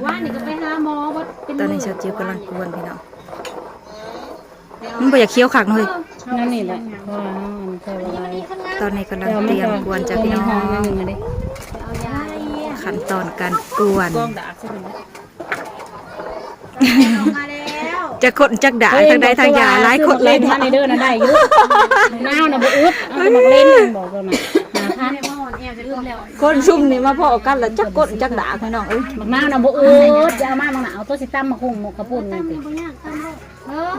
ว่านี่ก็ไปหาหมอว่าเป็น ตอนนี้ชาวจิ๋วกำลังกวนพี่น้องมันบ่อยากเคี้ยวขักเลย นั่นนี่แหละว่าใช่ว่า ตอนนี้กำลังเตรียมกวนจากพี่น้องขั้นตอนการกวน กองดากใช่ไหมมาแล้ว จะกดจักด่าทางใดทางยาหลายคนเลย มาในเด้อนะได้ยุ่น้าวนะบ่อึดเอามาเล่นบอกกันมาหาค่ะ คนซุ่มนี่มาพอกันแล้วจักกดจักด่าพี่น้องเอ้ย บักน้าวนะบ่อึดจะเอามาบักหนาวตัวสิตั้มมาคุ้งหมกกระปุ่นนี่ติเออ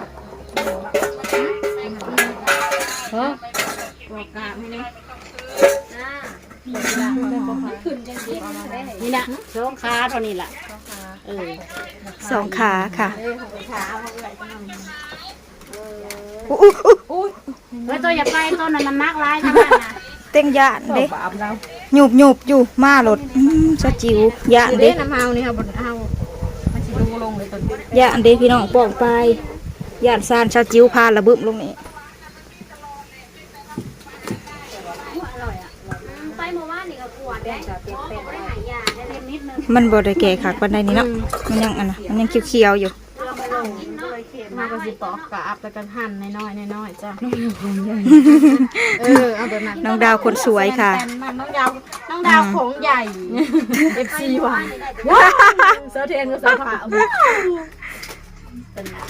บอกกาบให้นี่นี่นะสองขาเท่านี้ล่ะสองขาค่ะ เฮ้ยตัวอย่าไปตัวนั้นมันมากร้ายจังนะ เต็งยานเด้หยุบอยู่มาหลดชาวจิ๋วยานเด้ น้ำเฮานี่ค่ะบนเฮามันสิดูลงเลยตัวย านเด้พี่น้องป้องไปยานซานชาวจิ๋วพาระบึ้มลงนี่ ไปเมื่อวานนี่ก็ปวดได้ไปหายาได้เล่นนิดนึง มันบ่ได้แก่ขักปานใดนี่เนาะมันยังอันน่ะมันยังเขียวๆอยู่ มาก็สิปอกกะอับแล้วกันหั่นน้อยๆจ้ะเอาแบบนั้น น้องดาวคนสวยค่ะ น้องดาวของใหญ่ FC ว่ะเซอร์เทนก็เซอร์ผ่า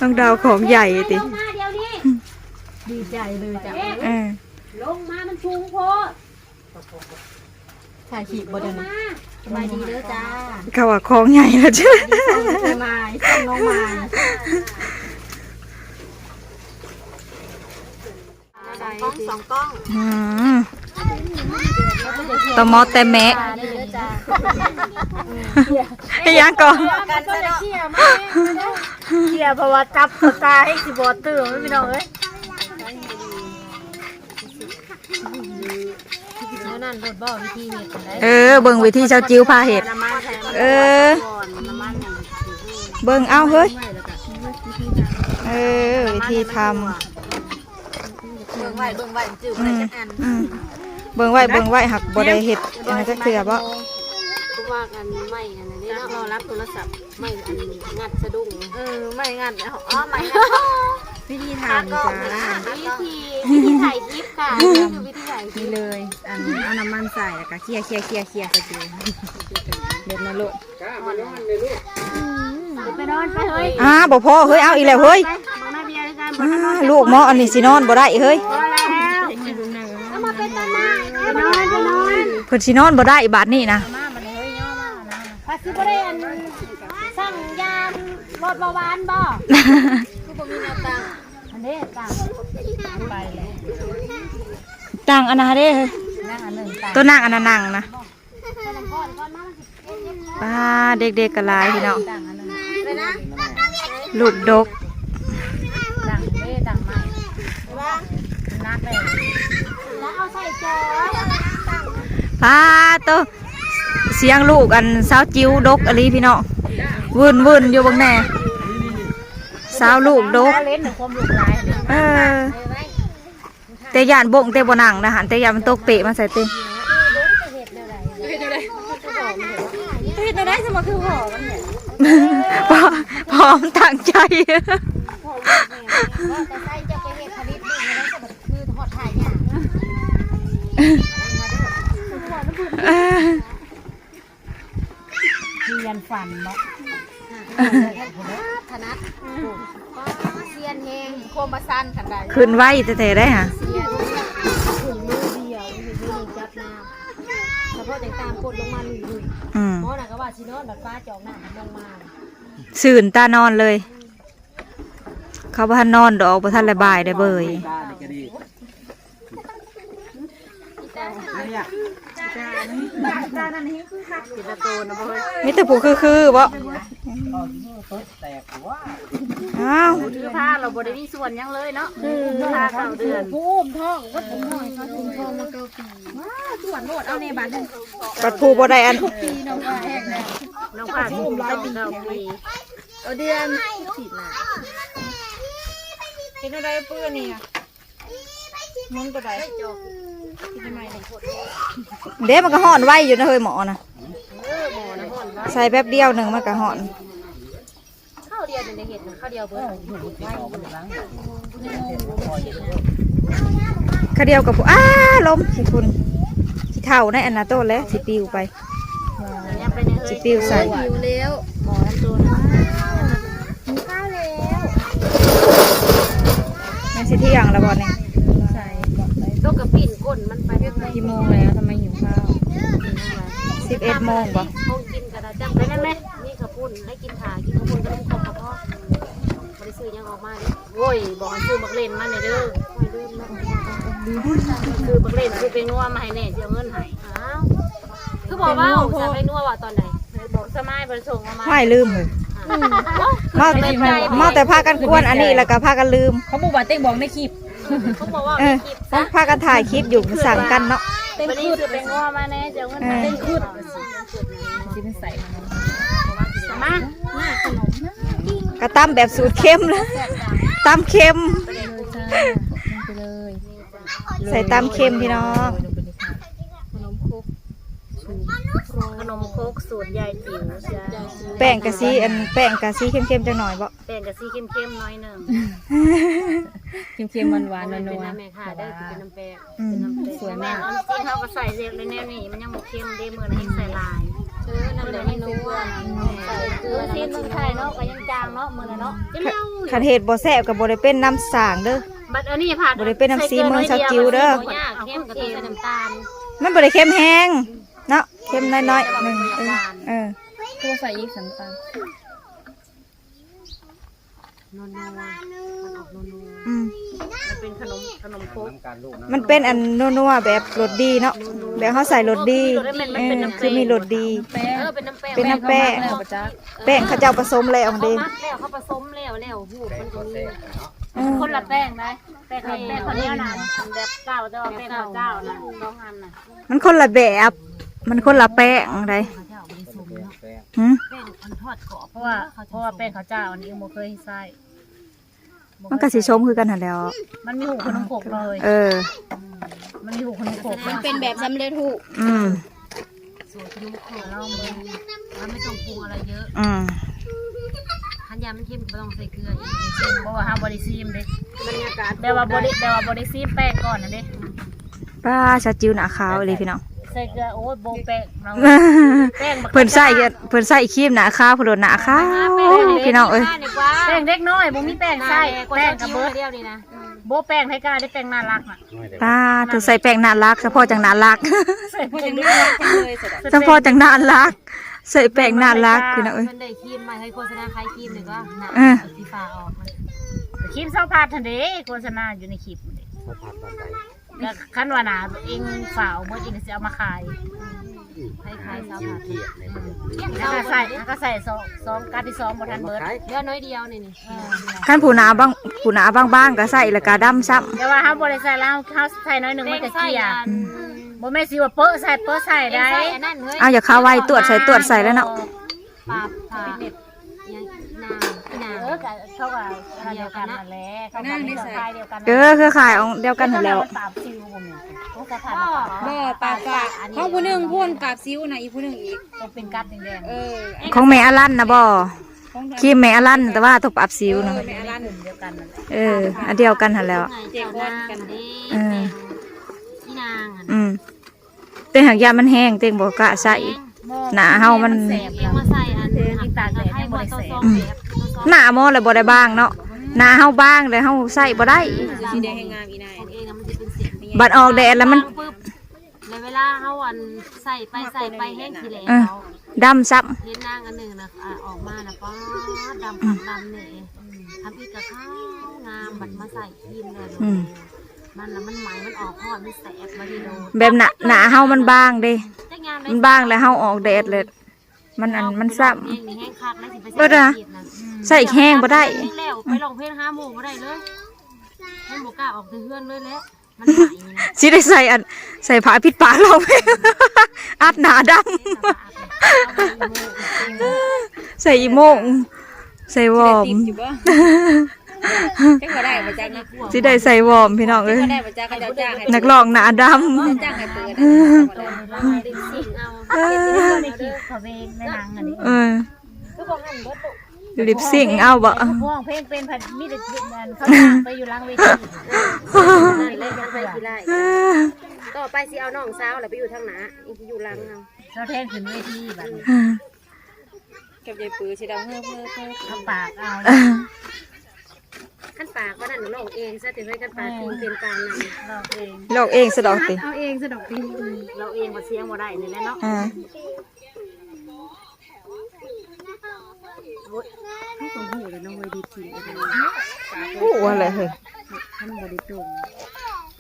น้องดาวของใหญ่ติ มาเดี๋ยวนี้ดีใจเลยจ้ะลงมามันชูงโพถ่ายคลิปบ่เดี๋ยวนี้สบายดีเด้อจ้า เขาว่าของใหญ่แล้วจ้ะ น้องไม้ส่งน้องไม้กล้องสองกล้อง ตอมอแต่แม่ให้ยังก่อน กันซะเนาะเกี่ยเพราะว่าจับตาให้สิบอตื่นไม่พี่น้องเอ้ยนั่นรถบ่วิธีเห็ดได้ เบิ่งวิธีชาวจิ๋วพาเห็ดเบิ่งเอาเฮ้ยวิธีทำเบิ่งไว้จืดอะไรจักอันเบิ่งไว้หักบ่ได้เห็ดอันนั้นจักเทื่อบ่ ว่ากันไม่อันนี้รอรับโทรศัพท์ไม่อันงัดสะดุ้งไม่งัดไม่วิธีถ่ายจ้าวิธีถ่ายคลิปค่ะคือวิธีถ่ายคลิปเลยอันเอาน้ำมันใส่แล้วก็เคี่ยวใส่จิ๋วเด็ดนะลูก ไปนอนไปเฮ้ย บ่พอเฮ้ยเอาอีกแล้วเฮ้ยลูกหมออันนี้สินอนบ่ได้เฮ้ย แล้วมาเป็นต้นไม้ไปนอน เพิ่นสินอนบ่ได้บาดนี้นะ ภาษีบริเวณสั่งยามรถเบาหวานบ่คือบ่มีแนวตั้งอันนี้ตั้งไปเลย ต่างอันนะเด้เฮ้ย นั่งอันหนึ่งตั้ง ตัวนั่งอันนั้นนั่งนะป้าเด็กๆกะลายพี่น้อง ตั้งอันหนึ่งเลยนะ ลูกดก ตั้งเด้ตั้งใหม่นักเลยแล้วเอาใส่จอ ป้าตัวเสียงลูกอันสาวจิ๋วดกอะไรพี่น้องวุ่นอยู่บางแน่สาวลูกดก เล่นแต่ความลูกหลายแต่ยานบงแต่บ่นั่งนะหันแต่ยานมันตกเปะมาใส่เต็มได้สมคือห่อมันเนี่ย พร้อมตั้งใจ แต่ใส่จะไปเห็ดผลิตดูแล้วก็แบบคือหอดถ่ายเนี่ยมียันฝันเนาะธนัดเซียนแหงโคมซันขันใด ขึ้นไว้แต่ได้ฮะ เซียนถึงมือเดียวถึงมือจับน้ำเฉพาะแต่ตามกดลงมาลุยหมอน่ะก็ว่าชิโนนแบบฟ้าจองหน้าลงมา สื่นตานอนเลย เขาบ่ทันนอนดอกบ่ทันระบายได้เบยมีแต่ผู้คือบ่อ้าว คือผ้าเราบริวิส่วนยังเลยเนาะผ้าเก่าเดือนผู้อุ้มท้องก็ถึงหน่อยเขาถึงท้องมาเก้าปีส่วนโหดเอาในบ้านนึง ปัดผู้บ่ได้อัน ปีน้องผ้าแห้งนะน้องผ้าอุ้มได้เก้าปีเอาเดือนสิบนะเป็นอะไรเปื้อนนี่มันก็ได้ทำไม เด้มันก็ห่อนไว้อยู่นะเฮ้ยหมอนะ หมอนะห่อนไ ใส่แป๊บเดียวหนึ่งมันก็หอน ข้าวเดียวในเห็ดข้าวเดียวเบิ้ล ข้าวเดียวกับล้มสิคุณสิเท่าในอันนาโต้แล้วสิปิวไปสิปิวใส่ หิวแล้วหมอน้ำตัวนะกินข้าวแล้ว แม่สิเที่ยงแล้วบ่เนี่ย ใส่ต้องกระปิ่นก้นมันไปเรื่อย กี่โมงแล้วทำไมหิวข้าว 11 โมงบ่ คงกินกระดาษจำไปได้ไหมนี่กระปุ่นได้กินขากินกระปุ่นก็ต้องขอบกระเพาะบริสุทธิ์ยังออกมาเลยโว้ยบอกให้ซื้อบักเล่นมาเนี่ยเด้อคือบักเล่นคือเป็นนัวมาให้แน่เจ้าเงินให้อ้าวคือบอกว่าจะไปนัวว่าตอนไหนบอกสมัยบริสุทธิ์มา ไม่ลืมเลยมาแต่พากันกวนอันนี้แล้วก็พากันลืม เขาบอกว่าเต้บอกในคลิป เขาบอกว่า ต้องพากันถ่ายคลิปอยู่สั่งกันเนาะ วันนี้คือเป็นนัวมาแน่เจ้าเงินให้ ที่เป็นใส่ มาขนม กระตั้มแบบสูตรเข้มเลยตั้มเค็ม ไปเลย ใส่ตั้มเค็มพี่น้อง ขนมโคกสูตรยายจิ๋วจ้า แป้งกะซีแป้งกะซีเข้มๆจังหน่อยบ่ แป้งกะซีเข้มๆน้อยหนึ่ง เค็มๆหวานๆนั เป็น ว น้ำแม่ค่ะได้เป็นน้ำแป้ง สวยมาก เอาจริงเขาก็ใส่เรียบเลยแนวนี้มันยังหมกเค็มได้มือนะให้ใส่ลายนั่นแหละให้นัวใส่เกลือซีนเมืองไทยเนาะก็ยังจางเนาะมือเนาะ คันเฮ็ดบ่แซ่บก็บ่ได้เป็นน้ำสางเด้อ บัดอันนี้ผัด บ่ได้เป็นน้ำซีเมืองชาวจิ๋วเด้อ เข้มกับใส่น้ำตาล มันบ่ได้เค็มแห้งเนาะเค็มน้อยๆหนึงๆตัวใส่อีกสันตาล นัวมันออกนัว มันเป็นขนมโคก มันเป็นอันนัวๆแบบรสดีเนาะแบบเขาใส่รสดีคือมีรสดี แป้ง เป็นน้ำแป้ง เป็นน้ำแป้ง แล้วปะจ๊ะ แป้งเขาเจ้าผสมแล้ว เขา เด้ มักแล้วเขาผสมแล้วหูมันก็มีคนละแป้งได้แป้งคนเดียวนะแบบเจ้าแต่ว่าแป้งเจ้านะน้องอันน่ะ มันคนละแบบมันคนละแป้งไดหืม แป้งมันทอดกรอบเพราะว่าแป้งเขาเจ้าอันนี้โมเคยใส่ มันก็สิชมคือกันหั่นแหล้ว มันมีหูขนมโขกเลย มันมีหูขนมโขกมันเป็นแบบสำเร็จหูสูตรขนมโขกเรามันไม่ต้องปรุงอะไรเยอะขันยามันเค็มก็ต้องใส่เกลืออีกเพราะว่าห้ามบริซีมเด็กบรรยากาศแบบว่าบริซีมแป้งก่อนนะเด็ก ป้าชาจิวหน้าขาวเลยพี่น้อง ใส่เกลือโอ้ยโบแป้งเราแป้ง เพิ่นใส่ครีมหน้าขาวเพิ่นโดนหน้าขาวพี่น้องเอ้ย แป้งเด็กน้อยบ่มีแป้งใส่แป้งกับเบิร์ดเดียวนี่นะโบแป้งให้กล้าได้แป้งน่ารักอ่ะ ป้าเธอใส่แป้งน่ารักเฉพาะจังน่ารัก ใส่แป้งน่ารักเลย เฉพาะจังน่ารักใส่แป้งน่ารักพี่น้องเอ้ย มันได้ครีมมาให้โฆษณาขายครีมเลยก็สีฟ้าออกครีมเศร้าพาทันเดโฆษณาอยู่ในคลิปแล้วขั้นว่านาเองฝ่าเมื่อกี้จะเอามาขายขายเศร้าพาแล้วก็ใส่ซองการที่2บ่ทันเบิร์ดเยอะน้อยเดียวนี่ขั้นผู้หนาบ้างก็ใส่แล้วก็ดำซ้ำ แต่ว่าเขาบริใส่แล้วเขาใส่น้อยหนึ่งมันจะเกลี่ยบ่แม่สิว่าเปิ้ลใส่ได้ เอาอย่าเข้าไว้ตรวจใส่แล้วเนาะ ปาเน็ตนางเขาว่าเดียวกันนั่นแหละเขาเป็นสายเดียวกันคือขายของเดียวกันแล้ว ปาบซิวบ่แม่ต้องสถาน บ่ปากเขาผู้หนึ่งพ่นปากซิ้วนะอีกผู้หนึ่งอีก ต้องเป็นกัดแดง ของแม่อลันนะบ่ครีมแม่อลันแต่ว่าทุบอับซิวนะ ๆแม่ร้านเดียวกัน อันเดียวกันหั่นแล้ว เจ๊ก้นกันดิพี่นาง แต่หากยามันแห้งเต็งบ่กะใส่หน้าเฮามัน แสบเองมาใส่อันนี้ตากแดดให้บ่ได้แสบ หน้าหมอเลยบ่ได้บ้างเนาะหน้าเฮาบ้างเลยเฮาใส่บ่ได้ สีแดงให้งามอีนาย ของเองมันจะเป็นเสียง บัดออกแดดแล้วมัน ในเวลาเฮาอันใส่ไปแห้งทีแล้ว ดำซ้ำ เห็นนางอันหนึ่งนะออกมานะป้าดำเนี่ยทำอีกกับข้าวงามบัดมาใส่ครีมเลยมันแล้วมันไหมมันออกหอดมันแสบมาดีโด แบบหน้าเฮามันบางเด้มันบางแล้วเฮาออกแดดเลยมันซ้ำ แห้งคักนะสิไปใส่ ใส่แห้งบ่ได้ แล้วไปลองเพลง5 โมงบ่ได้เลยให้บ่กล้าออกเฮือนเลยแหละมันไหม สิได้ใส่ผ้าปิดปากเราอัดหนาดำใส่อีโมงใส่วอร์ม อยู่บ่ จังบ่ได้บ่จักนะ สิได้ใส่วอร์มพี่น้องเอ้ย บ่ได้บ่จักก็เจ้าจ้างให้ นักร้องหน้าด จ้างให้เปิด ดิสิ่งเอา ขอเพลงในหนังอันนี้ ำลิปซิงค์เอาบ่ พวกเพลงเป็นผัดมีแต่เขาจ้างไปอยู่หลังเวที เลยยังไปกี่ไร่ต่อไปสิเอาน้องสาวแหละไปอยู่ทางหน้าอีกอยู่หลังเอา เราแทนขึ้นเวทีแบบนี้ กับยายปือสิดาวเฮ้อ เอาปากเอา ขั้นปากว่านั่นหนูลองเองซะถึงให้ขั้นปากตีนเป็นปางนั่น เราเอง ลอกเองสะดอกติ เอาเองสะดอกตีน เราเองมาเสียงมาได้นี่แหละเนาะ อ่า ให้ของหูเลยน้องเวดีที โอ้อะไรเฮ้ย ท่านบริตรง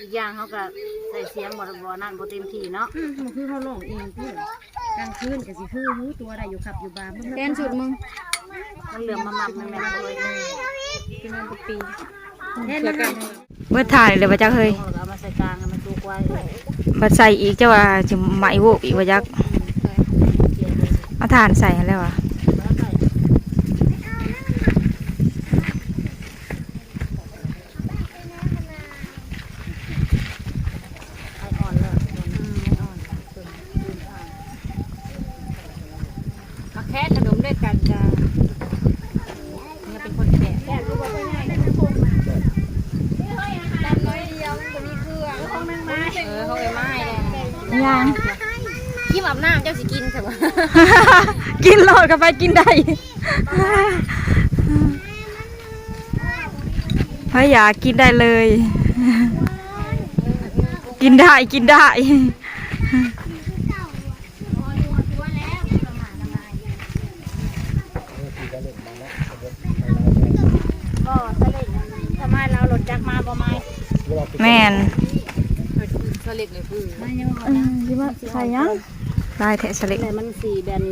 อีกอย่างเขาก็ใส่เสียงบ่นั่นบ่เต็มที่เนาะ มันคือเขาลองเองพี่กลางคืนก็สิคือหูตัวใดอยู่ขับอยู่บ้านมัน แทนสุดมึง มันเหลือมมามักแม่เลย กินมันปี แทนมัน เมื่อถ่ายเลยบ่จักเฮ้ย เอามาใส่กลางมันจุกไว้ บัดใส่อีกเจ้าว่าสิไหมโวกอีกบ่จักเอาถ่านใส่แล้วอ่ะ มาแค่ขนมด้วยกันจ้าเนี่ยเป็นคนแก่แก่รู้ว่าเป็นไงดำน้อยเดียวมันมีเครื่องห้องนั่งไม้ห้องไม้เลย ยัง กินอาบน้ำเจ้าสิกินใช่ปะ กินโลดก็ไปกินได้ถ้าอยากกินได้เลย กินได้กินได้ ก็สลิดทำไมเราหลุดจากมาบ่ไม้ แม่น สลิดเลยคือ ไม่ยัง ใส่ยังได้แทะสลิด แต่มันสีแบน